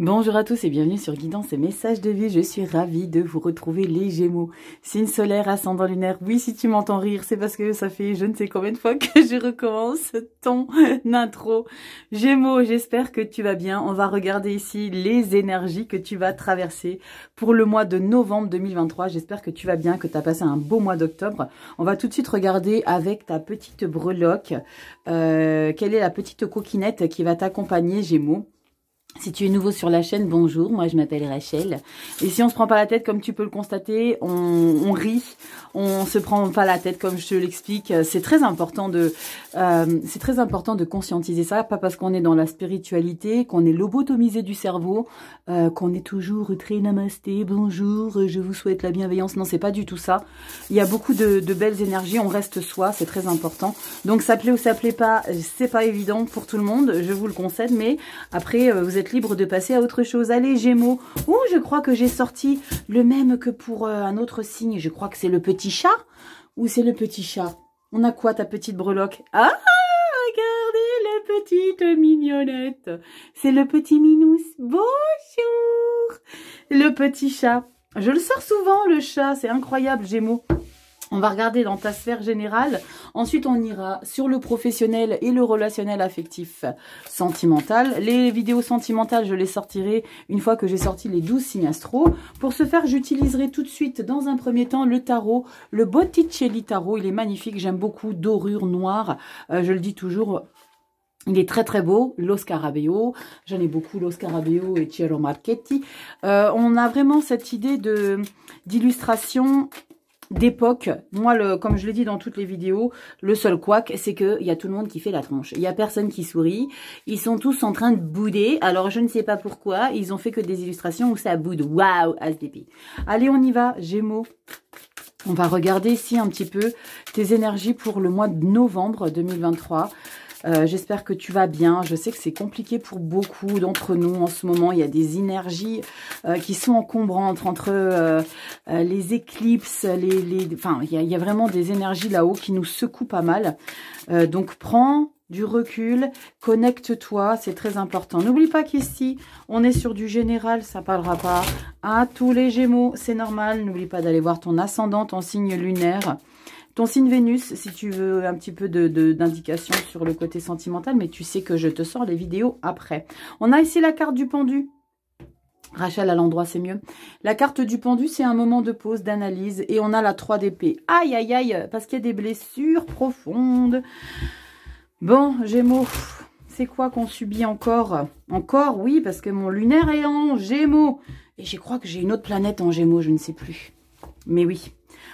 Bonjour à tous et bienvenue sur Guidance et Messages de vie. Je suis ravie de vous retrouver les Gémeaux. Signe solaire, ascendant lunaire. Oui, si tu m'entends rire, c'est parce que ça fait je ne sais combien de fois que je recommence ton intro. Gémeaux, j'espère que tu vas bien. On va regarder ici les énergies que tu vas traverser pour le mois de novembre 2023. J'espère que tu vas bien, que tu as passé un beau mois d'octobre. On va tout de suite regarder avec ta petite breloque quelle est la petite coquinette qui va t'accompagner, Gémeaux. Si tu es nouveau sur la chaîne, bonjour, moi je m'appelle Rachel. Et si on se prend pas la tête, comme tu peux le constater, on rit, on se prend pas la tête comme je te l'explique. C'est très important de conscientiser ça, pas parce qu'on est dans la spiritualité, qu'on est lobotomisé du cerveau, qu'on est toujours très namasté, bonjour, je vous souhaite la bienveillance. Non, c'est pas du tout ça. Il y a beaucoup de belles énergies, on reste soi, c'est très important. Donc ça plaît ou ça plaît pas, c'est pas évident pour tout le monde, je vous le concède, mais après vous êtes libre de passer à autre chose. Allez, Gémeaux. Ouh, je crois que j'ai sorti le même que pour un autre signe. Je crois que c'est le petit chat. Ou c'est le petit chat? On a quoi, ta petite breloque? Ah, regardez la petite mignonnette. C'est le petit Minous. Bonjour. Le petit chat. Je le sors souvent, le chat. C'est incroyable, Gémeaux. On va regarder dans ta sphère générale. Ensuite, on ira sur le professionnel et le relationnel affectif sentimental. Les vidéos sentimentales, je les sortirai une fois que j'ai sorti les 12 signes astro. Pour ce faire, j'utiliserai tout de suite, dans un premier temps, le tarot, le Botticelli tarot. Il est magnifique, j'aime beaucoup, dorure noire. Je le dis toujours... Il est très très beau, Lo Scarabeo, j'en ai beaucoup, Lo Scarabeo et Ciro Marchetti. On a vraiment cette idée d'illustration d'époque. Moi, comme je l'ai dit dans toutes les vidéos, le seul couac, c'est qu'il y a tout le monde qui fait la tronche. Il n'y a personne qui sourit. Ils sont tous en train de bouder. Alors, je ne sais pas pourquoi. Ils ont fait que des illustrations où ça boude. Waouh, ASDP. Allez, on y va, Gémeaux. On va regarder ici un petit peu tes énergies pour le mois de novembre 2023. J'espère que tu vas bien. Je sais que c'est compliqué pour beaucoup d'entre nous en ce moment. Il y a des énergies qui sont encombrantes entre les éclipses, enfin, il y a vraiment des énergies là-haut qui nous secouent pas mal. Donc, prends du recul, connecte-toi, c'est très important. N'oublie pas qu'ici, on est sur du général, ça parlera pas à tous les Gémeaux, c'est normal. N'oublie pas d'aller voir ton ascendant, ton signe lunaire. Ton signe Vénus, si tu veux un petit peu d'indication sur le côté sentimental, mais tu sais que je te sors les vidéos après. On a ici la carte du pendu. Rachel, à l'endroit, c'est mieux. La carte du pendu, c'est un moment de pause, d'analyse. Et on a la 3 d'épée. Aïe, aïe, aïe, parce qu'il y a des blessures profondes. Bon, Gémeaux, c'est quoi qu'on subit encore? Encore, oui, parce que mon lunaire est en Gémeaux. Et je crois que j'ai une autre planète en Gémeaux, je ne sais plus. Mais oui.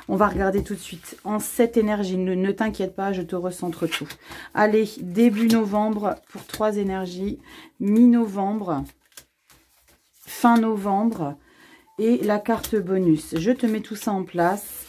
On va regarder tout de suite en cette énergie. Ne t'inquiète pas, je te recentre tout. Allez, début novembre pour 3 énergies. Mi-novembre, fin novembre et la carte bonus. Je te mets tout ça en place.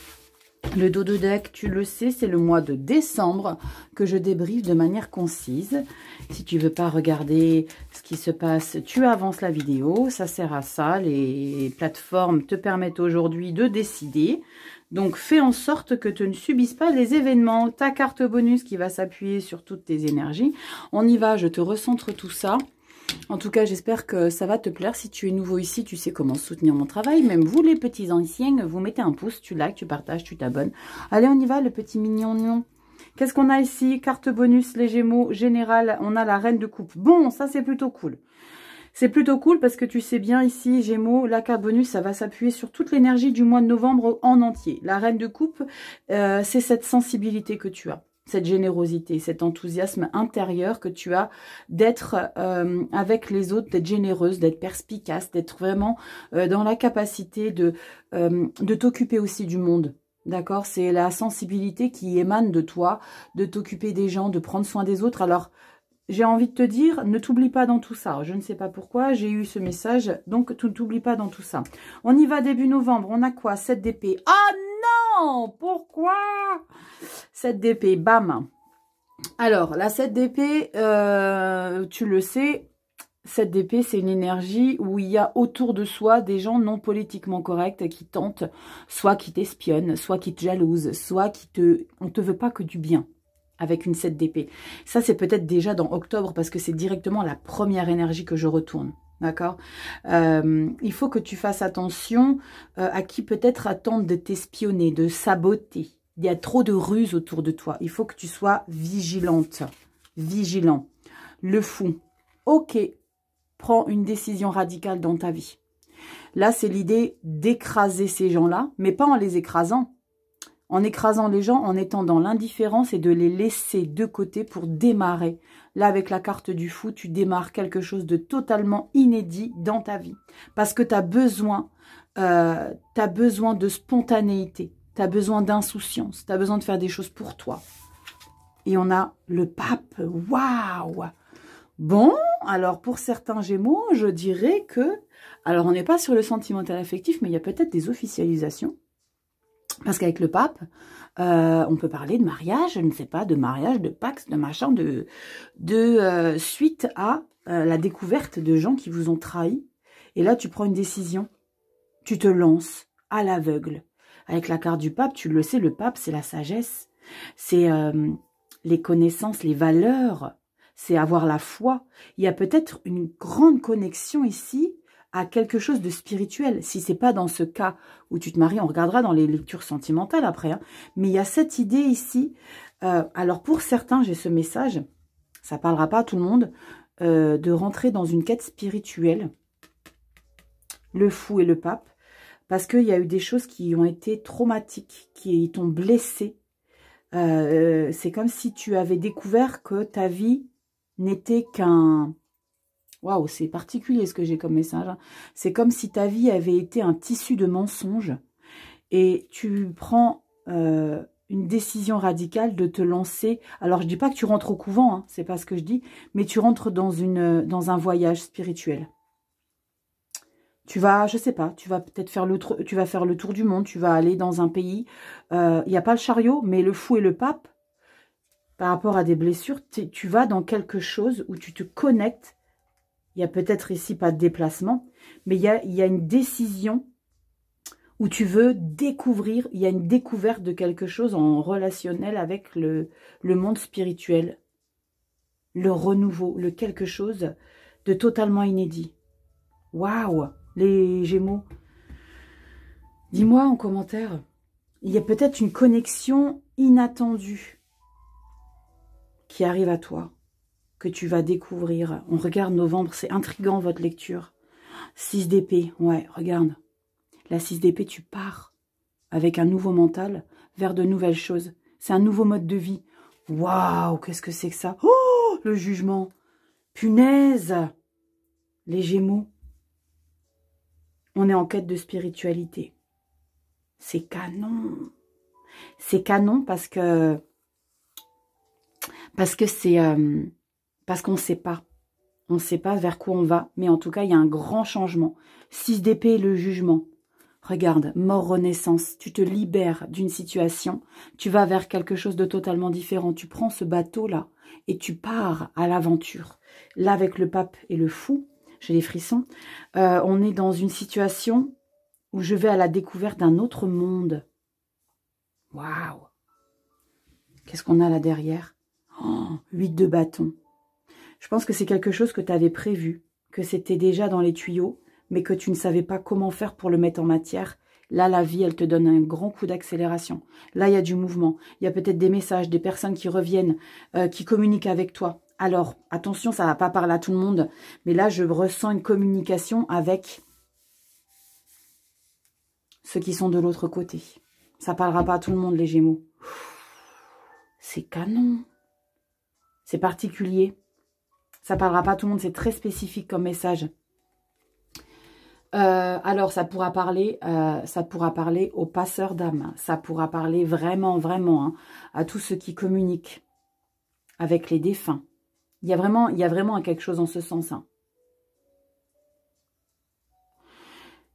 Le dos de deck, tu le sais, c'est le mois de décembre que je débriefe de manière concise. Si tu veux pas regarder ce qui se passe, tu avances la vidéo. Ça sert à ça. Les plateformes te permettent aujourd'hui de décider. Donc, fais en sorte que tu ne subisses pas les événements. Ta carte bonus qui va s'appuyer sur toutes tes énergies. On y va, je te recentre tout ça. En tout cas, j'espère que ça va te plaire. Si tu es nouveau ici, tu sais comment soutenir mon travail. Même vous, les petits anciens, vous mettez un pouce, tu likes, tu partages, tu t'abonnes. Allez, on y va, le petit mignon. Qu'est-ce qu'on a ici? Carte bonus, les Gémeaux, général. On a la reine de coupe. Bon, ça, c'est plutôt cool. C'est plutôt cool parce que tu sais bien ici, Gémeaux, la carte bonus, ça va s'appuyer sur toute l'énergie du mois de novembre en entier. La reine de coupe, c'est cette sensibilité que tu as, cette générosité, cet enthousiasme intérieur que tu as d'être avec les autres, d'être généreuse, d'être perspicace, d'être vraiment dans la capacité de t'occuper aussi du monde. D'accord? C'est la sensibilité qui émane de toi, de t'occuper des gens, de prendre soin des autres. Alors, j'ai envie de te dire, ne t'oublie pas dans tout ça. Je ne sais pas pourquoi, j'ai eu ce message, donc tu ne t'oublies pas dans tout ça. On y va début novembre, on a quoi? 7 d'épée. Ah non! Pourquoi? 7 d'épée, bam. Alors, la 7 d'épée, tu le sais, 7 d'épée, c'est une énergie où il y a autour de soi des gens non politiquement corrects qui tentent, soit qui t'espionnent, soit qui te jalousent, soit on te veut pas que du bien. Avec une 7 d'épée. Ça, c'est peut-être déjà dans octobre parce que c'est directement la première énergie que je retourne. D'accord. Il faut que tu fasses attention à qui peut-être attend de t'espionner, de saboter. Il y a trop de ruses autour de toi. Il faut que tu sois vigilante, vigilant. Le fou. Ok, prends une décision radicale dans ta vie. Là, c'est l'idée d'écraser ces gens-là, mais pas en les écrasant. En écrasant les gens, en étant dans l'indifférence et de les laisser de côté pour démarrer. Là, avec la carte du fou, tu démarres quelque chose de totalement inédit dans ta vie. Parce que tu as besoin de spontanéité, tu as besoin d'insouciance, tu as besoin de faire des choses pour toi. Et on a le pape. Waouh! Bon, alors pour certains Gémeaux, je dirais que... Alors, on n'est pas sur le sentimental affectif, mais il y a peut-être des officialisations. Parce qu'avec le pape, on peut parler de mariage, je ne sais pas, de mariage, de pax, de machin, suite à la découverte de gens qui vous ont trahi. Et là, tu prends une décision. Tu te lances à l'aveugle. Avec la carte du pape, tu le sais, le pape, c'est la sagesse. C'est les connaissances, les valeurs. C'est avoir la foi. Il y a peut-être une grande connexion ici à quelque chose de spirituel. Si c'est pas dans ce cas où tu te maries, on regardera dans les lectures sentimentales après. Hein. Mais il y a cette idée ici. Alors pour certains, j'ai ce message, ça parlera pas à tout le monde, de rentrer dans une quête spirituelle. Le fou et le pape. Parce qu'il y a eu des choses qui ont été traumatiques, qui t'ont blessé. C'est comme si tu avais découvert que ta vie n'était qu'un... Waouh, c'est particulier ce que j'ai comme message. Hein. C'est comme si ta vie avait été un tissu de mensonges et tu prends une décision radicale de te lancer. Alors, je dis pas que tu rentres au couvent, hein, c'est pas ce que je dis, mais tu rentres dans un voyage spirituel. Tu vas, je sais pas, tu vas peut-être faire le tour du monde, tu vas aller dans un pays. Il n'y a pas le chariot, mais le fou et le pape, par rapport à des blessures, tu vas dans quelque chose où tu te connectes. Il y a peut-être ici pas de déplacement, mais il y a une décision où tu veux découvrir, il y a une découverte de quelque chose en relationnel avec le monde spirituel, le renouveau, le quelque chose de totalement inédit. Waouh, les Gémeaux. Dis-moi en commentaire, il y a peut-être une connexion inattendue qui arrive à toi, que tu vas découvrir. On regarde novembre, c'est intriguant votre lecture. 6 d'épée, ouais, regarde. La 6 d'épée, tu pars avec un nouveau mental vers de nouvelles choses. C'est un nouveau mode de vie. Waouh, qu'est-ce que c'est que ça? Oh, le jugement. Punaise. Les Gémeaux. On est en quête de spiritualité. C'est canon. C'est canon parce que c'est... parce qu'on ne sait pas. On ne sait pas vers quoi on va. Mais en tout cas, il y a un grand changement. 6 d'épée, le jugement. Regarde, mort, renaissance. Tu te libères d'une situation. Tu vas vers quelque chose de totalement différent. Tu prends ce bateau-là et tu pars à l'aventure. Là, avec le pape et le fou, j'ai les frissons. On est dans une situation où je vais à la découverte d'un autre monde. Waouh! Qu'est-ce qu'on a là derrière? Oh, 8 de bâton. Je pense que c'est quelque chose que tu avais prévu, que c'était déjà dans les tuyaux, mais que tu ne savais pas comment faire pour le mettre en matière. Là, la vie, elle te donne un grand coup d'accélération. Là, il y a du mouvement. Il y a peut-être des messages, des personnes qui reviennent, qui communiquent avec toi. Alors, attention, ça ne va pas parler à tout le monde, mais là, je ressens une communication avec ceux qui sont de l'autre côté. Ça ne parlera pas à tout le monde, les Gémeaux. C'est canon. C'est particulier. Ça ne parlera pas à tout le monde, c'est très spécifique comme message. Alors, ça pourra parler aux passeurs d'âme. Ça pourra parler vraiment, vraiment hein, à tous ceux qui communiquent avec les défunts. Il y a vraiment quelque chose en ce sens. Hein.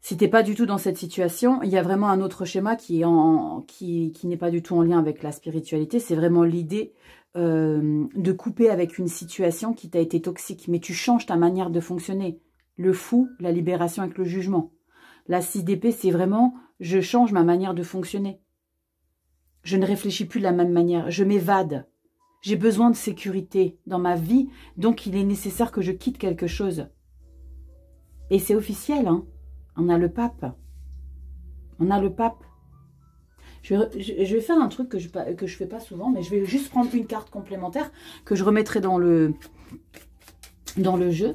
Si tu n'es pas du tout dans cette situation, il y a vraiment un autre schéma qui n'est pas du tout en lien avec la spiritualité. C'est vraiment l'idée de couper avec une situation qui t'a été toxique. Mais tu changes ta manière de fonctionner. Le fou, la libération avec le jugement. La 6 d'épée, c'est vraiment, je change ma manière de fonctionner. Je ne réfléchis plus de la même manière. Je m'évade. J'ai besoin de sécurité dans ma vie, donc il est nécessaire que je quitte quelque chose. Et c'est officiel, hein. On a le pape. On a le pape. Je vais faire un truc que je fais pas souvent, mais je vais juste prendre une carte complémentaire que je remettrai dans le jeu.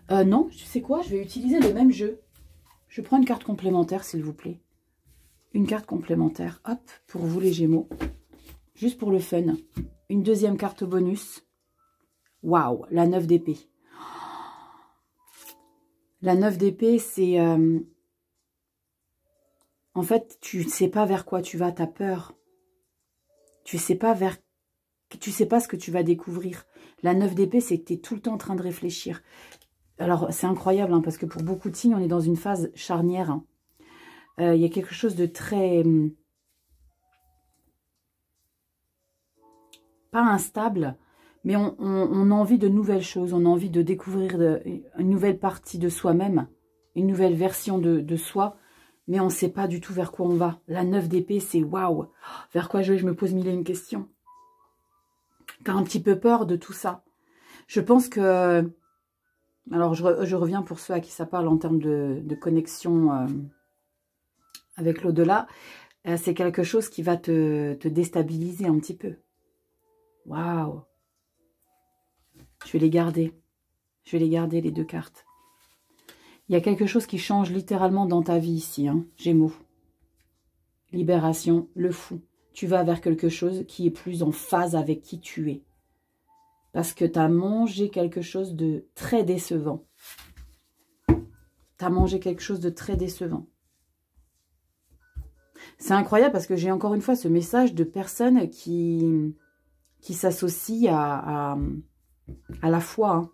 Non, tu sais quoi? Je vais utiliser le même jeu. Je prends une carte complémentaire, s'il vous plaît. Une carte complémentaire. Hop, pour vous les Gémeaux. Juste pour le fun. Une deuxième carte bonus. Waouh, la 9 d'épée. La 9 d'épée, c'est... En fait, tu ne sais pas vers quoi tu vas, tu as peur. Tu sais pas ce que tu vas découvrir. La 9 d'épée, c'est que tu es tout le temps en train de réfléchir. Alors, c'est incroyable, hein, parce que pour beaucoup de signes, on est dans une phase charnière. Hein. Il y a quelque chose de très... pas instable, mais on a envie de nouvelles choses. On a envie de découvrir une nouvelle partie de soi-même, une nouvelle version de soi. Mais on ne sait pas du tout vers quoi on va. La 9 d'épée, c'est waouh. Vers quoi je vais? Je me pose mille et une questions. Tu as un petit peu peur de tout ça. Je pense que... Alors, je reviens pour ceux à qui ça parle en termes de connexion avec l'au-delà. C'est quelque chose qui va te déstabiliser un petit peu. Waouh. Je vais les garder. Je vais les garder, les deux cartes. Il y a quelque chose qui change littéralement dans ta vie ici, hein, Gémeaux. Libération, le fou. Tu vas vers quelque chose qui est plus en phase avec qui tu es. Parce que tu as mangé quelque chose de très décevant. Tu as mangé quelque chose de très décevant. C'est incroyable parce que j'ai encore une fois ce message de personnes qui s'associent à la foi, hein.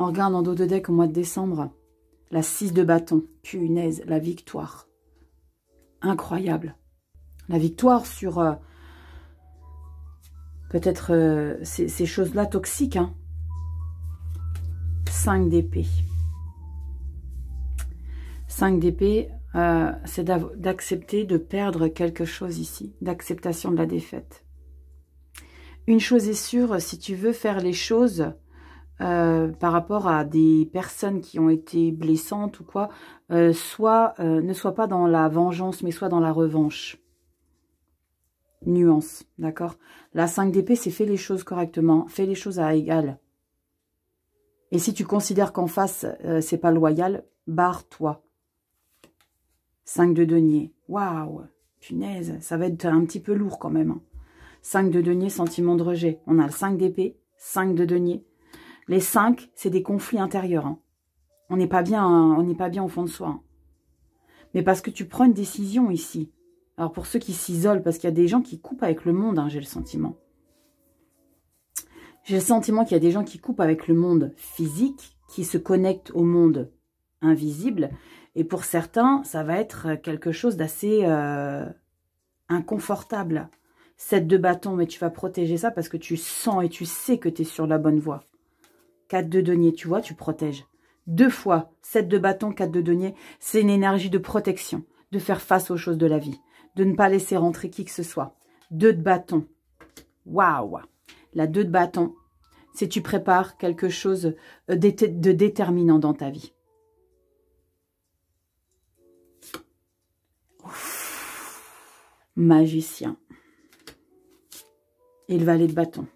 On regarde en dos de deck au mois de décembre. La 6 de bâton. Punaise, la victoire. Incroyable. La victoire sur peut-être ces choses-là toxiques. Hein. 5 d'épée. 5 d'épée, c'est d'accepter de perdre quelque chose ici. D'acceptation de la défaite. Une chose est sûre, si tu veux faire les choses... par rapport à des personnes qui ont été blessantes ou quoi, ne sois pas dans la vengeance, mais soit dans la revanche. Nuance, d'accord? La 5 d'épée, c'est fais les choses correctement, fais les choses à égal. Et si tu considères qu'en face, c'est pas loyal, barre-toi. 5 de denier. Waouh, punaise, ça va être un petit peu lourd quand même. Hein. 5 de denier, sentiment de rejet. On a le 5 d'épée, 5 de denier. Les 5, c'est des conflits intérieurs. Hein. On n'est pas bien, hein, on n'est pas bien au fond de soi. Hein. Mais parce que tu prends une décision ici. Alors pour ceux qui s'isolent, parce qu'il y a des gens qui coupent avec le monde, hein, j'ai le sentiment. J'ai le sentiment qu'il y a des gens qui coupent avec le monde physique, qui se connectent au monde invisible. Et pour certains, ça va être quelque chose d'assez inconfortable. 7 de bâton, mais tu vas protéger ça parce que tu sens et tu sais que tu es sur la bonne voie. 4 de denier, tu vois, tu protèges. 2 fois, 7 de bâton, 4 de denier, c'est une énergie de protection, de faire face aux choses de la vie, de ne pas laisser rentrer qui que ce soit. 2 de bâton, waouh. La 2 de bâton, c'est tu prépares quelque chose de déterminant dans ta vie. Magicien. Et le valet de bâton.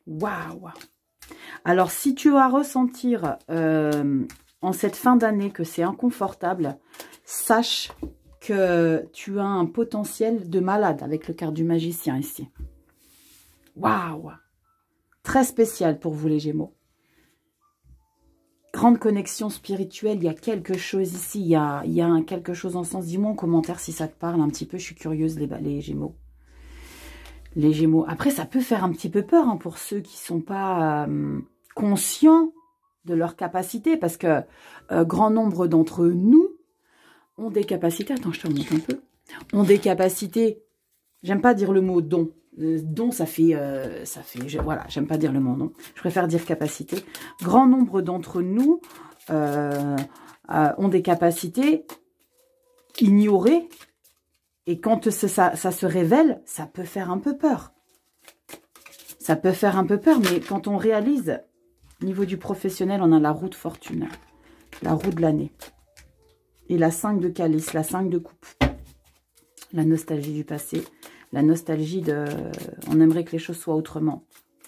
Waouh. Alors, si tu vas ressentir en cette fin d'année que c'est inconfortable, sache que tu as un potentiel de malade avec le carte du magicien ici. Waouh! Très spécial pour vous les Gémeaux. Grande connexion spirituelle, il y a quelque chose ici, il y a quelque chose en sens. Dis-moi en commentaire si ça te parle un petit peu, je suis curieuse les Gémeaux. Les Gémeaux. Après, ça peut faire un petit peu peur hein, pour ceux qui ne sont pas conscients de leurs capacités. Parce que grand nombre d'entre nous ont des capacités. Attends, je te remonte un peu. Ont des capacités. J'aime pas dire le mot don. Don, voilà, j'aime pas dire le mot don. Je préfère dire capacité. Grand nombre d'entre nous ont des capacités ignorées. Et quand ça se révèle, ça peut faire un peu peur. Ça peut faire un peu peur, mais quand on réalise Au niveau du professionnel, on a la roue de fortune. La roue de l'année. Et la 5 de calice, la 5 de coupe. La nostalgie du passé. La nostalgie de... On aimerait que les choses soient autrement.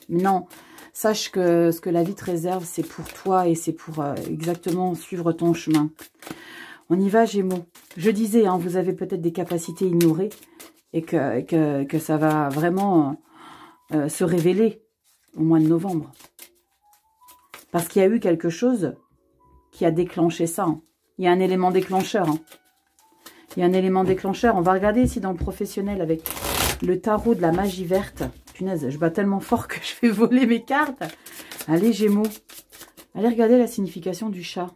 Non, sache que ce que la vie te réserve, c'est pour toi et c'est pour exactement suivre ton chemin. On y va, Gémeaux. Je disais, hein, vous avez peut-être des capacités ignorées et que ça va vraiment se révéler au mois de novembre. Parce qu'il y a eu quelque chose qui a déclenché ça. Hein. Il y a un élément déclencheur. Hein. Il y a un élément déclencheur. On va regarder ici dans le professionnel avec le tarot de la magie verte. Punaise, je bats tellement fort que je fais voler mes cartes. Allez, Gémeaux. Allez regarder la signification du chat.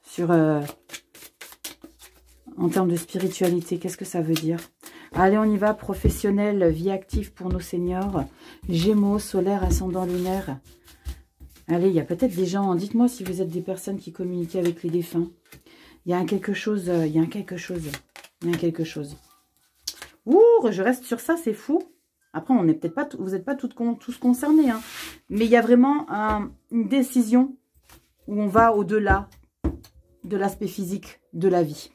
Sur, en termes de spiritualité, qu'est-ce que ça veut dire? Allez, on y va. Professionnel, vie active pour nos seniors. Gémeaux, solaire, ascendant lunaire. Allez, il y a peut-être des gens, dites-moi si vous êtes des personnes qui communiquent avec les défunts. Il y a quelque chose, il y a quelque chose, il y a quelque chose. Ouh, je reste sur ça, c'est fou. Après, on n'est peut-être pas, vous n'êtes pas tous concernés, hein. Mais il y a vraiment une décision où on va au-delà de l'aspect physique de la vie.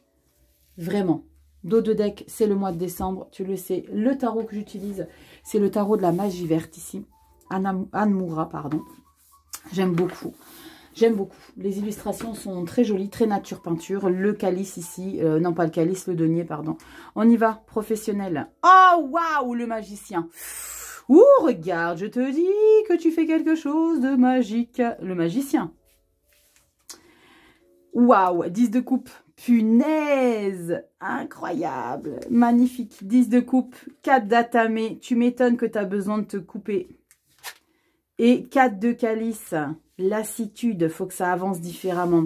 Vraiment. Dos de deck, c'est le mois de décembre, tu le sais. Le tarot que j'utilise, c'est le tarot de la magie verte ici. Anne Moura, pardon. J'aime beaucoup. J'aime beaucoup. Les illustrations sont très jolies, très nature peinture. Le calice ici, non pas le calice, le denier, pardon. On y va, professionnel. Oh, waouh, le magicien. Ouh, regarde, je te dis que tu fais quelque chose de magique. Le magicien. Waouh, 10 de coupe. Punaise, incroyable, magnifique. 10 de coupe, 4 d'atamé. Tu m'étonnes que tu as besoin de te couper. Et 4 de calice, lassitude, faut que ça avance différemment.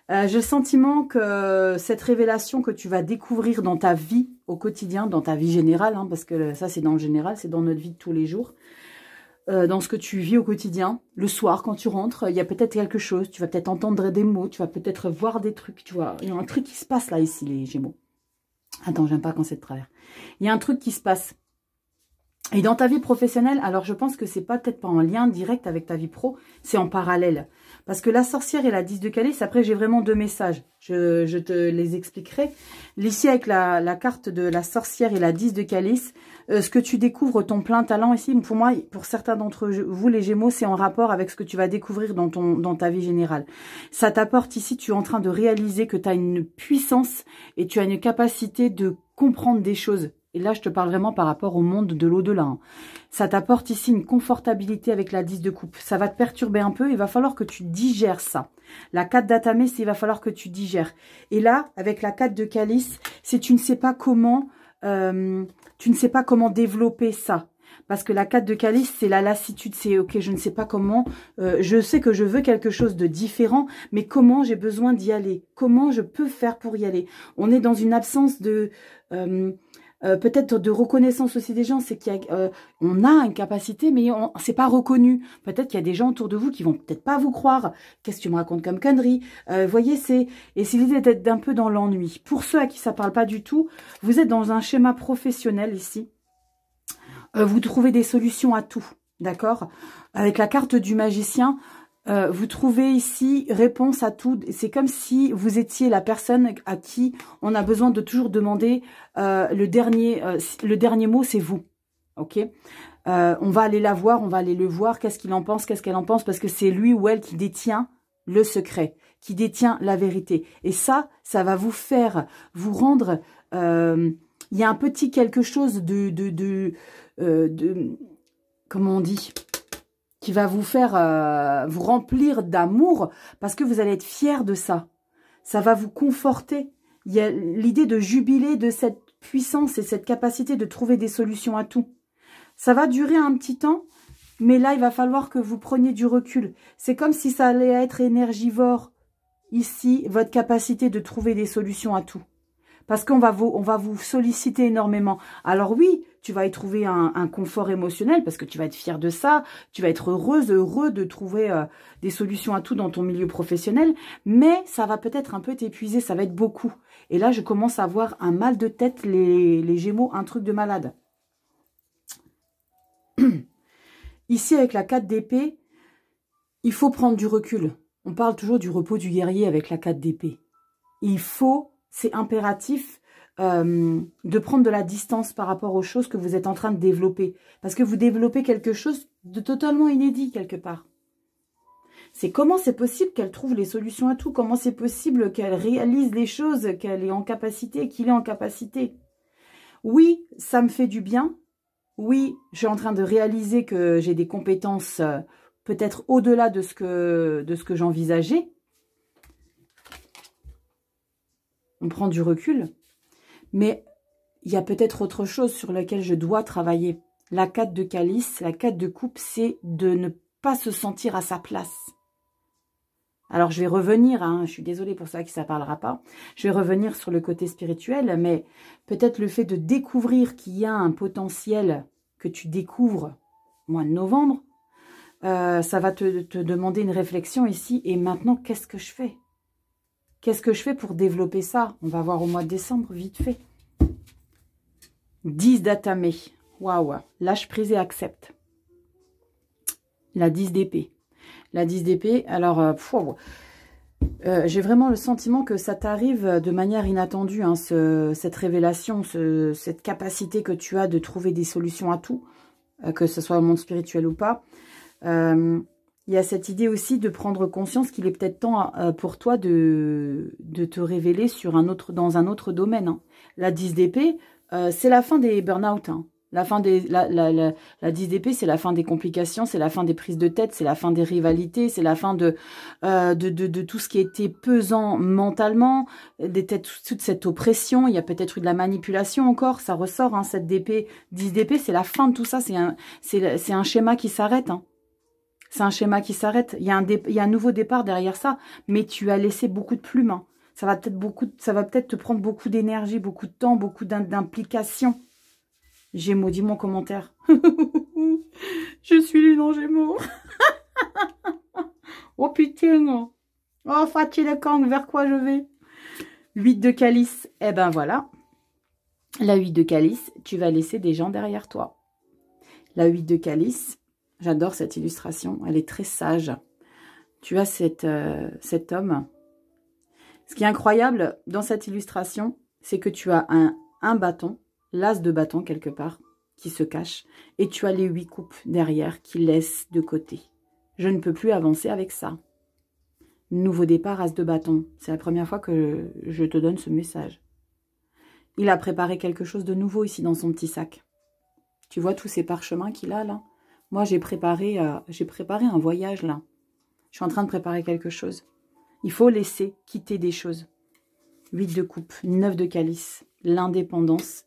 J'ai le sentiment que cette révélation que tu vas découvrir dans ta vie au quotidien, dans ta vie générale, hein, parce que ça c'est dans le général, c'est dans notre vie de tous les jours, dans ce que tu vis au quotidien, le soir quand tu rentres, il y a peut-être quelque chose, tu vas peut-être entendre des mots, tu vas peut-être voir des trucs, tu vois, il y a un truc qui se passe là ici les Gémeaux. Attends, j'aime pas quand c'est de travers. Il y a un truc qui se passe. Et dans ta vie professionnelle, alors je pense que c'est peut-être pas en lien direct avec ta vie pro, c'est en parallèle. Parce que la sorcière et la 10 de calice, après j'ai vraiment deux messages. Je te les expliquerai. Ici avec la carte de la sorcière et la 10 de calice, ce que tu découvres, ton plein talent ici, pour moi, pour certains d'entre vous les Gémeaux, c'est en rapport avec ce que tu vas découvrir dans ta vie générale. Ça t'apporte ici, tu es en train de réaliser que tu as une puissance et tu as une capacité de comprendre des choses. Et là, je te parle vraiment par rapport au monde de l'au-delà. Hein. Ça t'apporte ici une confortabilité avec la 10 de coupe. Ça va te perturber un peu. Il va falloir que tu digères ça. La 4 d'atamé, c'est il va falloir que tu digères. Et là, avec la 4 de calice, c'est tu ne sais pas comment développer ça. Parce que la 4 de calice, c'est la lassitude. C'est ok, je ne sais pas comment. Je sais que je veux quelque chose de différent, mais comment j'ai besoin d'y aller? Comment je peux faire pour y aller? On est dans une absence de... peut-être de reconnaissance aussi des gens, c'est qu'il y a, on a une capacité, mais c'est pas reconnu. Peut-être qu'il y a des gens autour de vous qui vont peut-être pas vous croire. Qu'est-ce que tu me racontes comme connerie? Voyez, c'est l'idée d'être un peu dans l'ennui. Pour ceux à qui ça parle pas du tout, vous êtes dans un schéma professionnel ici. Vous trouvez des solutions à tout, d'accord? Avec la carte du magicien, vous trouvez ici réponse à tout. C'est comme si vous étiez la personne à qui on a besoin de toujours demander le dernier mot, c'est vous. Ok, on va aller la voir, on va aller le voir. Qu'est-ce qu'il en pense, qu'est-ce qu'elle en pense, parce que c'est lui ou elle qui détient le secret, qui détient la vérité. Et ça va vous faire vous rendre. Il y a un petit quelque chose de comment on dit, qui va vous faire vous remplir d'amour parce que vous allez être fiers de ça. Ça va vous conforter. Il y a l'idée de jubiler de cette puissance et cette capacité de trouver des solutions à tout. Ça va durer un petit temps, mais là, il va falloir que vous preniez du recul. C'est comme si ça allait être énergivore, ici, votre capacité de trouver des solutions à tout. Parce qu'on va vous solliciter énormément. Alors oui, tu vas y trouver un confort émotionnel parce que tu vas être fier de ça. Tu vas être heureux de trouver des solutions à tout dans ton milieu professionnel. Mais ça va peut-être un peu t'épuiser, ça va être beaucoup. Et là, je commence à avoir un mal de tête, les Gémeaux, un truc de malade. Ici, avec la 4 d'épée, Il faut prendre du recul. On parle toujours du repos du guerrier avec la 4 d'épée. Il faut, c'est impératif, de prendre de la distance par rapport aux choses que vous êtes en train de développer. Parce que vous développez quelque chose de totalement inédit quelque part. C'est comment c'est possible qu'elle trouve les solutions à tout. Comment c'est possible qu'elle réalise les choses, qu'elle est en capacité, qu'il est en capacité. Oui, ça me fait du bien. Oui, je suis en train de réaliser que j'ai des compétences peut-être au-delà de ce que j'envisageais. On prend du recul. Mais il y a peut-être autre chose sur laquelle je dois travailler. La 4 de calice, la 4 de coupe, c'est de ne pas se sentir à sa place. Alors, je vais revenir, hein, je suis désolée pour ça que ça ne parlera pas. Je vais revenir sur le côté spirituel, mais peut-être le fait de découvrir qu'il y a un potentiel que tu découvres au mois de novembre, ça va te demander une réflexion ici. Et maintenant, qu'est-ce que je fais? Qu'est-ce que je fais pour développer ça? On va voir au mois de décembre, vite fait. 10 d'atamé. Waouh. Lâche prise et accepte. La 10 d'épée. La 10 d'épée, alors, j'ai vraiment le sentiment que ça t'arrive de manière inattendue, hein, cette révélation, cette capacité que tu as de trouver des solutions à tout, que ce soit au monde spirituel ou pas. Il y a cette idée aussi de prendre conscience qu'il est peut-être temps pour toi de te révéler dans un autre domaine. Hein. La 10 d'épée, c'est la fin des burn-out, hein. La 10 d'épée, c'est la fin des complications, c'est la fin des prises de tête, c'est la fin des rivalités, c'est la fin de tout ce qui était pesant mentalement, toute cette oppression. Il y a peut-être eu de la manipulation encore, ça ressort, hein, cette d'épée. 10 d'épée, c'est la fin de tout ça, c'est un schéma qui s'arrête. Hein. C'est un schéma qui s'arrête. Il y a un nouveau départ derrière ça, mais tu as laissé beaucoup de plumes. Hein. Ça va peut-être te prendre beaucoup d'énergie, beaucoup de temps, beaucoup d'implication. Gémeaux, dis-moi en commentaire. Je suis lune en Gémeaux. Oh putain. Oh, Fatih Kang, vers quoi je vais? 8 de calice. Eh ben voilà. La 8 de calice, tu vas laisser des gens derrière toi. La 8 de calice, j'adore cette illustration. Elle est très sage. Tu as cet homme. Ce qui est incroyable dans cette illustration, c'est que tu as un bâton. L'as de bâton quelque part qui se cache et tu as les 8 coupes derrière qui laissent de côté. Je ne peux plus avancer avec ça. Nouveau départ, as de bâton. C'est la première fois que je te donne ce message. Il a préparé quelque chose de nouveau ici dans son petit sac. Tu vois tous ces parchemins qu'il a là? Moi j'ai préparé un voyage là. Je suis en train de préparer quelque chose. Il faut laisser quitter des choses. 8 de coupe, 9 de calice, l'indépendance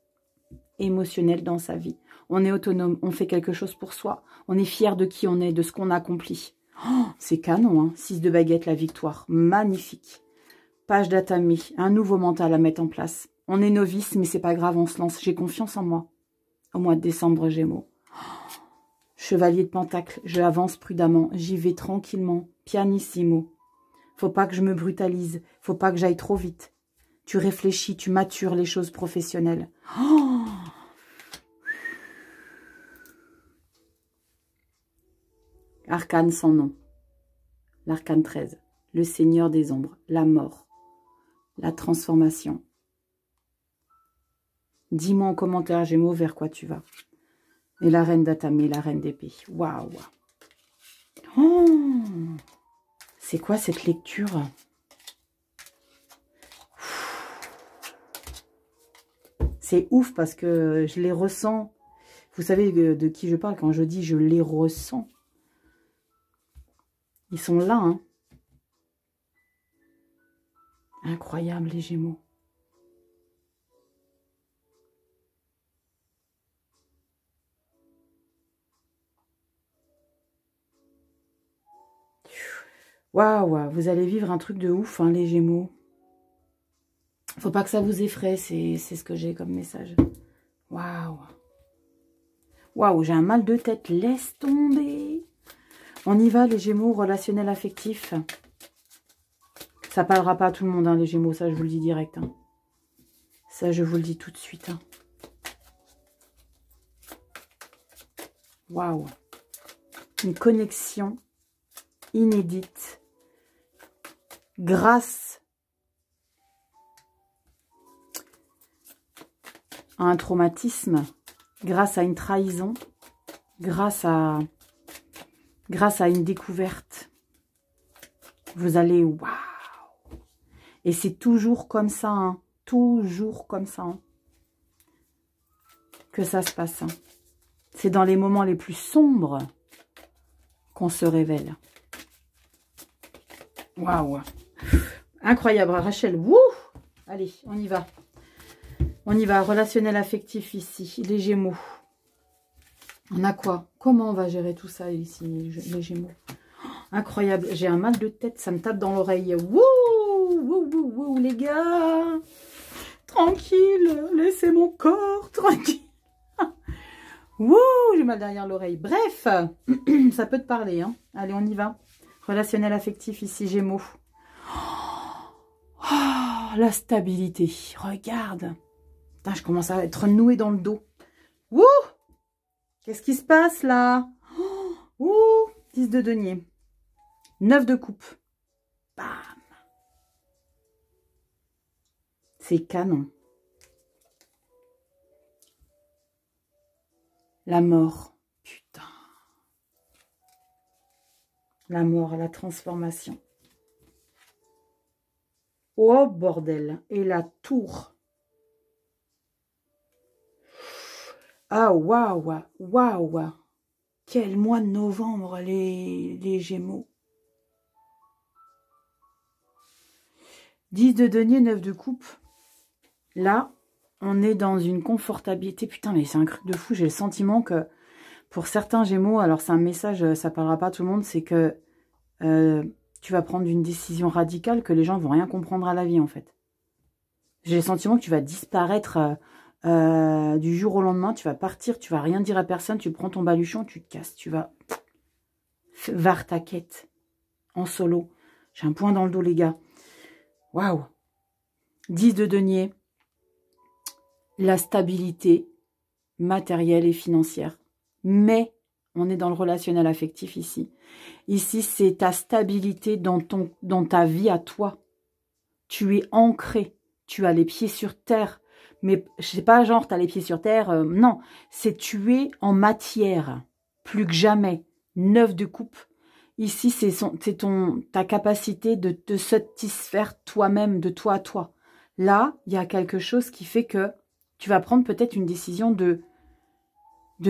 émotionnel dans sa vie. On est autonome, on fait quelque chose pour soi. On est fier de qui on est, de ce qu'on accomplit. Oh, c'est canon, hein. 6 de baguette, la victoire. Magnifique. Page d'atamé, un nouveau mental à mettre en place. On est novice, mais c'est pas grave, on se lance. J'ai confiance en moi. Au mois de décembre, Gémeaux. Oh, chevalier de pentacle, je avance prudemment. J'y vais tranquillement, pianissimo. Faut pas que je me brutalise. Faut pas que j'aille trop vite. Tu réfléchis, tu matures les choses professionnelles. Oh, arcane sans nom. L'arcane 13. Le Seigneur des ombres. La mort. La transformation. Dis-moi en commentaire, Gémeaux, vers quoi tu vas. Et la reine d'atamé, la reine d'épée. Waouh. Oh, c'est quoi cette lecture? C'est ouf parce que je les ressens. Vous savez de qui je parle quand je dis je les ressens. Ils sont là, hein. Incroyable, les Gémeaux. Waouh, vous allez vivre un truc de ouf, hein, les Gémeaux. Faut pas que ça vous effraie, c'est ce que j'ai comme message. Waouh. Waouh, j'ai un mal de tête, laisse tomber. On y va, les Gémeaux, relationnel affectif. Ça parlera pas à tout le monde, hein, les Gémeaux, ça je vous le dis direct. Hein. Ça, je vous le dis tout de suite. Hein. Waouh. Une connexion inédite, grâce à un traumatisme, grâce à une trahison, grâce à une découverte. Vous allez, waouh! Et c'est toujours comme ça, hein, toujours comme ça, hein, que ça se passe. Hein. C'est dans les moments les plus sombres qu'on se révèle. Waouh! Incroyable, Rachel. Wouh! Allez, on y va. On y va. Relationnel affectif ici. Les Gémeaux. On a quoi? Comment on va gérer tout ça ici, les Gémeaux? Incroyable. J'ai un mal de tête. Ça me tape dans l'oreille. Wouh! Wouh, wouh, wouh, les gars! Tranquille. Laissez mon corps tranquille. Wouh! J'ai mal derrière l'oreille. Bref, ça peut te parler. Hein. Allez, on y va. Relationnel affectif ici, Gémeaux. Oh, la stabilité. Regarde. Putain, je commence à être nouée dans le dos. Wouh! Qu'est-ce qui se passe là? Ouh! 10 de denier. 9 de coupe. Bam! C'est canon. La mort. Putain. La mort, la transformation. Oh, bordel. Et la tour. Ah, waouh, waouh. Quel mois de novembre, les Gémeaux. 10 de denier, 9 de coupe. Là, on est dans une confortabilité. Putain, mais c'est un truc de fou. J'ai le sentiment que pour certains Gémeaux, alors c'est un message, ça parlera pas à tout le monde, c'est que tu vas prendre une décision radicale que les gens vont rien comprendre à la vie, en fait. J'ai le sentiment que tu vas disparaître du jour au lendemain. Tu vas partir, tu vas rien dire à personne. Tu prends ton baluchon, tu te casses. Tu vas vers ta quête en solo. J'ai un point dans le dos, les gars. Waouh! 10 de denier. La stabilité matérielle et financière. Mais on est dans le relationnel affectif ici. Ici, c'est ta stabilité dans ta vie à toi. Tu es ancré. Tu as les pieds sur terre. Mais je sais pas, genre, tu as les pieds sur terre. Non, c'est tu es en matière. Plus que jamais. 9 de coupe. Ici, c'est ta capacité de te satisfaire toi-même, de toi à toi. Là, il y a quelque chose qui fait que tu vas prendre peut-être une décision de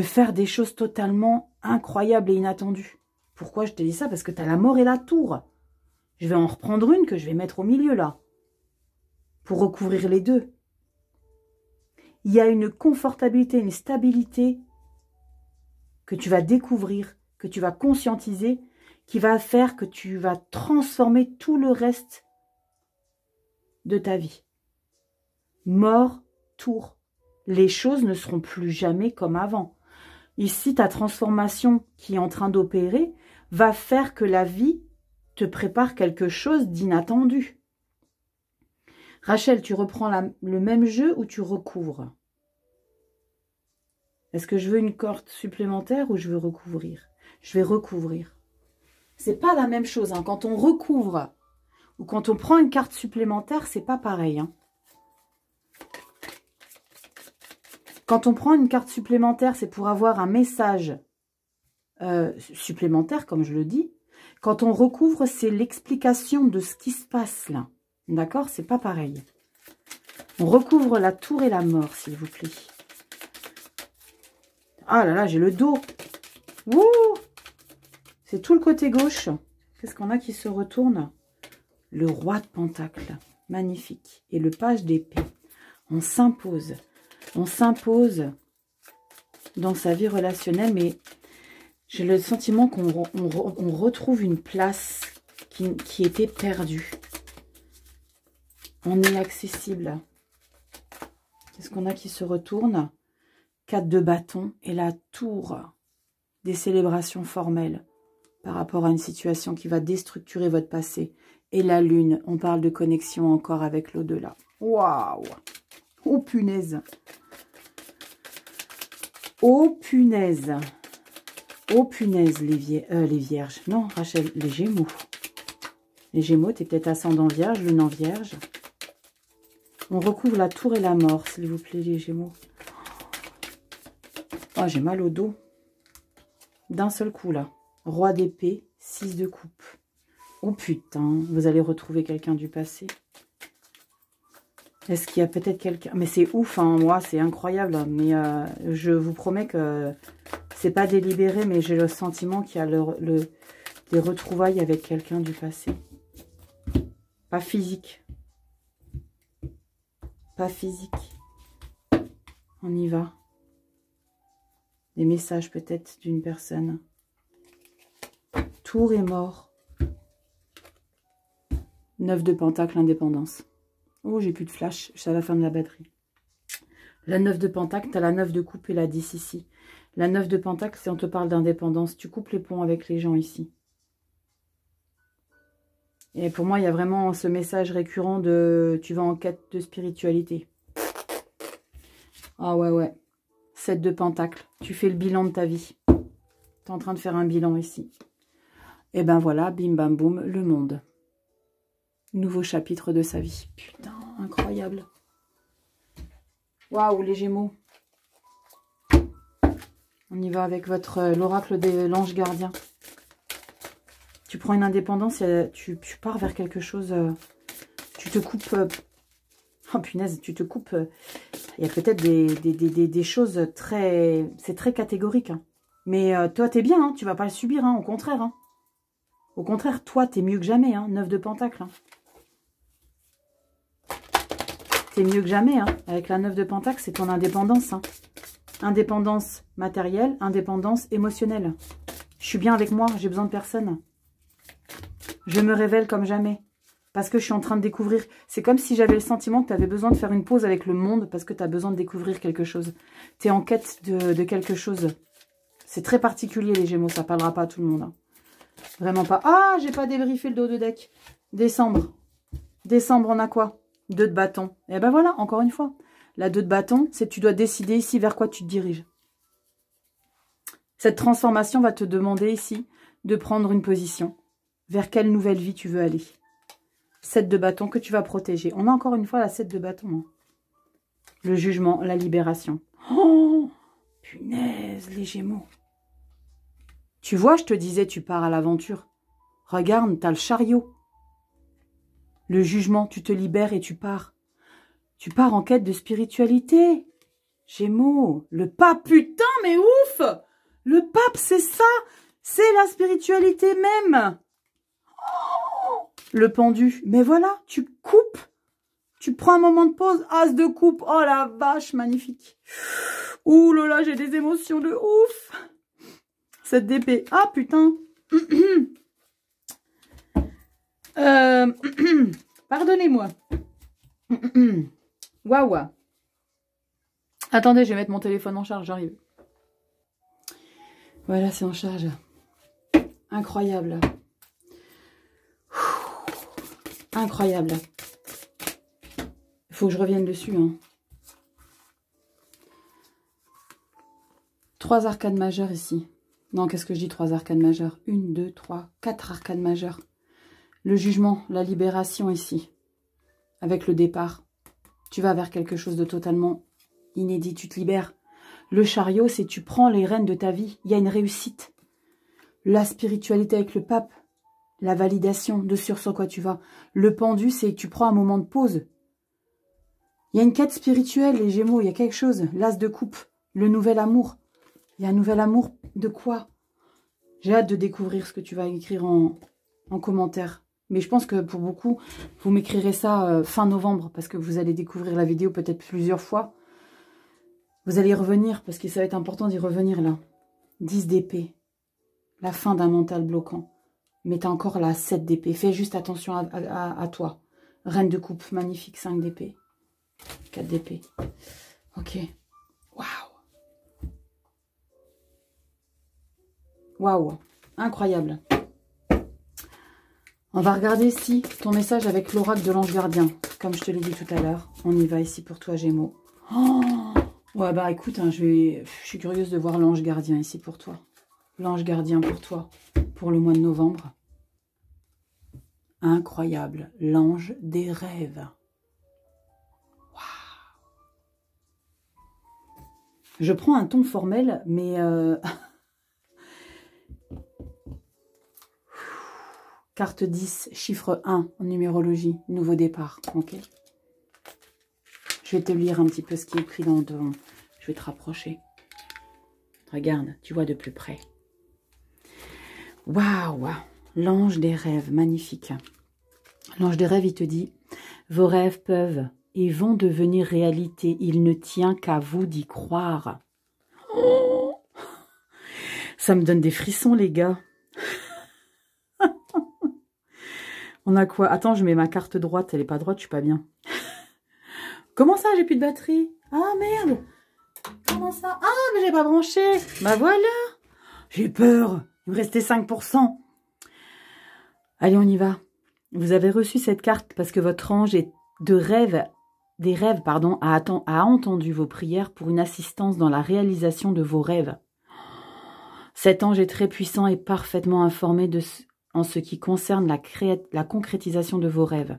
faire des choses totalement incroyables et inattendues. Pourquoi je te dis ça? Parce que tu as la mort et la tour. Je vais en reprendre une que je vais mettre au milieu, là. Pour recouvrir les deux. Il y a une confortabilité, une stabilité que tu vas découvrir, que tu vas conscientiser, qui va faire que tu vas transformer tout le reste de ta vie. Mort, tour. Les choses ne seront plus jamais comme avant. Ici, ta transformation qui est en train d'opérer va faire que la vie te prépare quelque chose d'inattendu. Rachel, tu reprends le même jeu ou tu recouvres? Est-ce que je veux une corde supplémentaire ou je veux recouvrir? Je vais recouvrir. C'est pas la même chose. Hein. Quand on recouvre ou quand on prend une carte supplémentaire, c'est pas pareil. Hein. Quand on prend une carte supplémentaire, c'est pour avoir un message supplémentaire, comme je le dis. Quand on recouvre, c'est l'explication de ce qui se passe là. D'accord? C'est pas pareil. On recouvre la tour et la mort, s'il vous plaît. Ah là là, j'ai le dos. Wouh! C'est tout le côté gauche. Qu'est-ce qu'on a qui se retourne? Le roi de Pentacle. Magnifique. Et le page d'épée. On s'impose. On s'impose dans sa vie relationnelle, mais j'ai le sentiment qu'on retrouve une place qui était perdue. On est accessible. Qu'est-ce qu'on a qui se retourne? 4 de bâton et la tour des célébrations formelles par rapport à une situation qui va déstructurer votre passé. Et la lune, on parle de connexion encore avec l'au-delà. Waouh! Oh punaise! Oh punaise! Oh punaise, les vierges. Non, Rachel, les gémeaux. Les gémeaux, tu es peut-être ascendant vierge, lune en vierge. On recouvre la tour et la mort, s'il vous plaît, les gémeaux. Oh, j'ai mal au dos. D'un seul coup, là. Roi d'épée, 6 de coupe. Oh putain, vous allez retrouver quelqu'un du passé. Est-ce qu'il y a peut-être quelqu'un... Mais c'est ouf, hein, moi, c'est incroyable. Mais je vous promets que c'est pas délibéré, mais j'ai le sentiment qu'il y a des retrouvailles avec quelqu'un du passé. Pas physique. Pas physique. On y va. Des messages peut-être d'une personne. Tour est mort. 9 de pentacle, indépendance. Oh, j'ai plus de flash, c'est à la fin de la batterie. La 9 de pentacle, tu as la 9 de coupe et la 10 ici. La 9 de pentacle, si on te parle d'indépendance, tu coupes les ponts avec les gens ici. Et pour moi, il y a vraiment ce message récurrent de tu vas en quête de spiritualité. Ah ouais. 7 de pentacle, tu fais le bilan de ta vie. Tu es en train de faire un bilan ici. Et ben voilà, bim bam boum, le monde. Nouveau chapitre de sa vie. Putain, incroyable. Waouh, les gémeaux. On y va avec l'oracle de l'ange gardien. Tu prends une indépendance, tu pars vers quelque chose. Tu te coupes. Oh punaise, tu te coupes. Il y a peut-être des choses très... C'est très catégorique. Hein. Mais toi, t'es bien. Hein, tu vas pas le subir, hein, au contraire. Hein. Au contraire, toi, t'es mieux que jamais. Hein, 9 de pentacle. Hein. T'es mieux que jamais. Hein. Avec la 9 de pentacle, c'est ton indépendance. Hein. Indépendance matérielle, indépendance émotionnelle. Je suis bien avec moi, j'ai besoin de personne. Je me révèle comme jamais. Parce que je suis en train de découvrir. C'est comme si j'avais le sentiment que tu avais besoin de faire une pause avec le monde parce que tu as besoin de découvrir quelque chose. Tu es en quête de quelque chose. C'est très particulier les Gémeaux, ça parlera pas à tout le monde. Hein. Vraiment pas. Ah, j'ai pas débriefé le dos de deck. Décembre. Décembre, on a quoi? 2 de bâton. Et ben voilà, encore une fois. La 2 de bâton, c'est que tu dois décider ici vers quoi tu te diriges. Cette transformation va te demander ici de prendre une position. Vers quelle nouvelle vie tu veux aller. 7 de bâton que tu vas protéger. On a encore une fois la 7 de bâton. Hein. Le jugement, la libération. Oh, punaise, les Gémeaux. Tu vois, je te disais, tu pars à l'aventure. Regarde, tu as le chariot. Le jugement, tu te libères et tu pars. Tu pars en quête de spiritualité. Gémeaux, le pape, putain, mais ouf! Le pape, c'est ça. C'est la spiritualité même. Le pendu. Mais voilà, tu coupes. Tu prends un moment de pause. As de coupe. Oh la vache, magnifique. Ouh là là, j'ai des émotions de ouf. Cette d'épée. Ah putain. Pardonnez-moi. Waouh. Attendez, je vais mettre mon téléphone en charge, j'arrive. Voilà, c'est en charge. Incroyable. Incroyable. Il faut que je revienne dessus. Hein. 3 arcades majeures ici. Non, qu'est-ce que je dis 3 arcades majeures? 1, 2, 3, 4 arcades majeures. Le jugement, la libération ici. Avec le départ. Tu vas vers quelque chose de totalement inédit. Tu te libères. Le chariot, c'est tu prends les rênes de ta vie. Il y a une réussite. La spiritualité avec le pape. La validation de sur quoi tu vas. Le pendu, c'est tu prends un moment de pause. Il y a une quête spirituelle, les Gémeaux. Il y a quelque chose. L'as de coupe. Le nouvel amour. Il y a un nouvel amour de quoi? J'ai hâte de découvrir ce que tu vas écrire en commentaire. Mais je pense que pour beaucoup, vous m'écrirez ça fin novembre. Parce que vous allez découvrir la vidéo peut-être plusieurs fois. Vous allez y revenir. Parce que ça va être important d'y revenir là. 10 d'épée. La fin d'un mental bloquant. Mais tu as encore la 7 d'épée. Fais juste attention à toi. Reine de coupe, magnifique, 5 d'épée. 4 d'épée. Ok. Waouh. Waouh. Incroyable. On va regarder ici ton message avec l'oracle de l'ange gardien. Comme je te l'ai dit tout à l'heure. On y va ici pour toi, Gémeaux. Oh ouais, bah écoute, hein, je suis curieuse de voir l'ange gardien ici pour toi. l'ange gardien pour toi, pour le mois de novembre. Incroyable, l'ange des rêves. Waouh. Je prends un ton formel, mais... Carte 10, chiffre 1 en numérologie, nouveau départ, ok? Je vais te lire un petit peu ce qui est écrit dans le devant. Je vais te rapprocher. Regarde, tu vois de plus près. Waouh, l'ange des rêves, magnifique. L'ange des rêves, il te dit, vos rêves peuvent et vont devenir réalité. Il ne tient qu'à vous d'y croire. Oh, ça me donne des frissons, les gars. On a quoi? Attends, je mets ma carte droite. Elle est pas droite, je suis pas bien. Comment ça, j'ai plus de batterie? Ah, merde. Comment ça? Ah, mais j'ai pas branché. Bah voilà. J'ai peur. Il me restait 5%. Allez, on y va. Vous avez reçu cette carte parce que votre ange a entendu vos prières pour une assistance dans la réalisation de vos rêves. Cet ange est très puissant et parfaitement informé en ce qui concerne la concrétisation de vos rêves.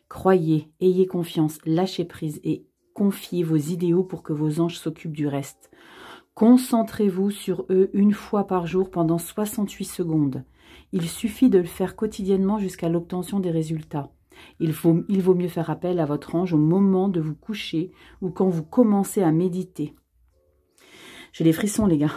Croyez, ayez confiance, lâchez prise et confiez vos idéaux pour que vos anges s'occupent du reste. Concentrez-vous sur eux une fois par jour pendant 68 secondes. Il suffit de le faire quotidiennement jusqu'à l'obtention des résultats. Il vaut mieux faire appel à votre ange au moment de vous coucher ou quand vous commencez à méditer. J'ai des frissons, les gars.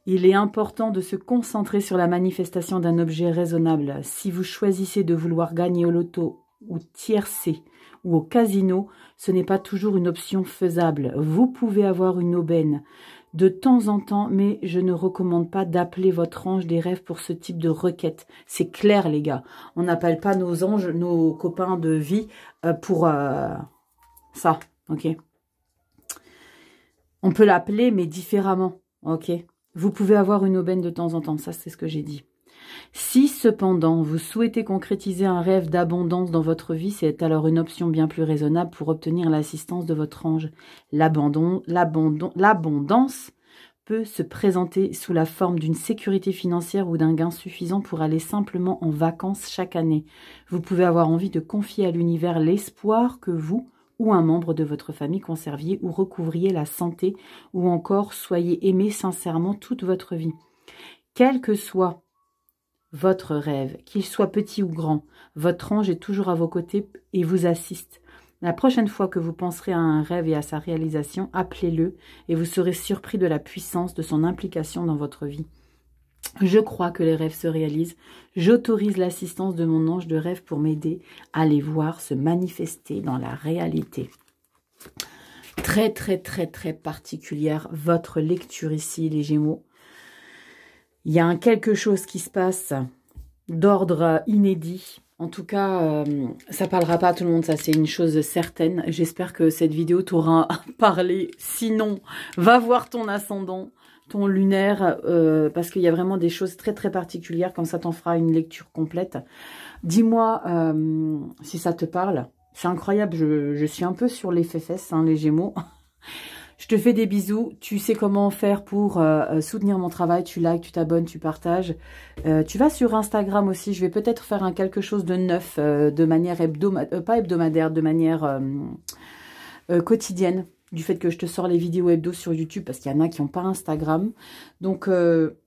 Il est important de se concentrer sur la manifestation d'un objet raisonnable. Si vous choisissez de vouloir gagner au loto ou tiercer ou au casino, ce n'est pas toujours une option faisable. Vous pouvez avoir une aubaine de temps en temps, mais je ne recommande pas d'appeler votre ange des rêves pour ce type de requête. C'est clair, les gars. On n'appelle pas nos anges, nos copains de vie pour ça, ok? On peut l'appeler, mais différemment, ok? Vous pouvez avoir une aubaine de temps en temps, ça c'est ce que j'ai dit. Si cependant vous souhaitez concrétiser un rêve d'abondance dans votre vie, c'est alors une option bien plus raisonnable pour obtenir l'assistance de votre ange. L'abondance peut se présenter sous la forme d'une sécurité financière ou d'un gain suffisant pour aller simplement en vacances chaque année. Vous pouvez avoir envie de confier à l'univers l'espoir que vous ou un membre de votre famille conserviez ou recouvriez la santé, ou encore soyez aimé sincèrement toute votre vie. Quel que soit votre rêve, qu'il soit petit ou grand, votre ange est toujours à vos côtés et vous assiste. La prochaine fois que vous penserez à un rêve et à sa réalisation, appelez-le et vous serez surpris de la puissance de son implication dans votre vie. Je crois que les rêves se réalisent. J'autorise l'assistance de mon ange de rêve pour m'aider à les voir se manifester dans la réalité. Très, très, très, très particulière votre lecture ici, les Gémeaux. Il y a quelque chose qui se passe d'ordre inédit. En tout cas, ça parlera pas à tout le monde, ça c'est une chose certaine. J'espère que cette vidéo t'aura parlé. Sinon, va voir ton ascendant, ton lunaire, parce qu'il y a vraiment des choses très très particulières, comme ça t'en fera une lecture complète. Dis-moi si ça te parle. C'est incroyable, je suis un peu sur les fesses, hein, les Gémeaux. Je te fais des bisous. Tu sais comment faire pour soutenir mon travail. Tu likes, tu t'abonnes, tu partages. Tu vas sur Instagram aussi. Je vais peut-être faire quelque chose de neuf, de manière pas hebdomadaire, de manière quotidienne. Du fait que je te sors les vidéos hebdo sur YouTube, parce qu'il y en a qui n'ont pas Instagram. Donc,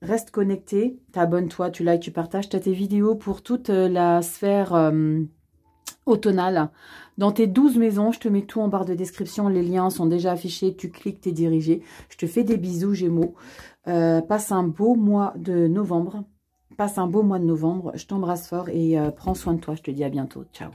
reste connecté. T'abonnes-toi, tu likes, tu partages. Tu as tes vidéos pour toute la sphère automnale. Dans tes 12 maisons, je te mets tout en barre de description. Les liens sont déjà affichés. Tu cliques, t'es dirigé. Je te fais des bisous, Gémeaux. Passe un beau mois de novembre. Je t'embrasse fort et prends soin de toi. Je te dis à bientôt. Ciao.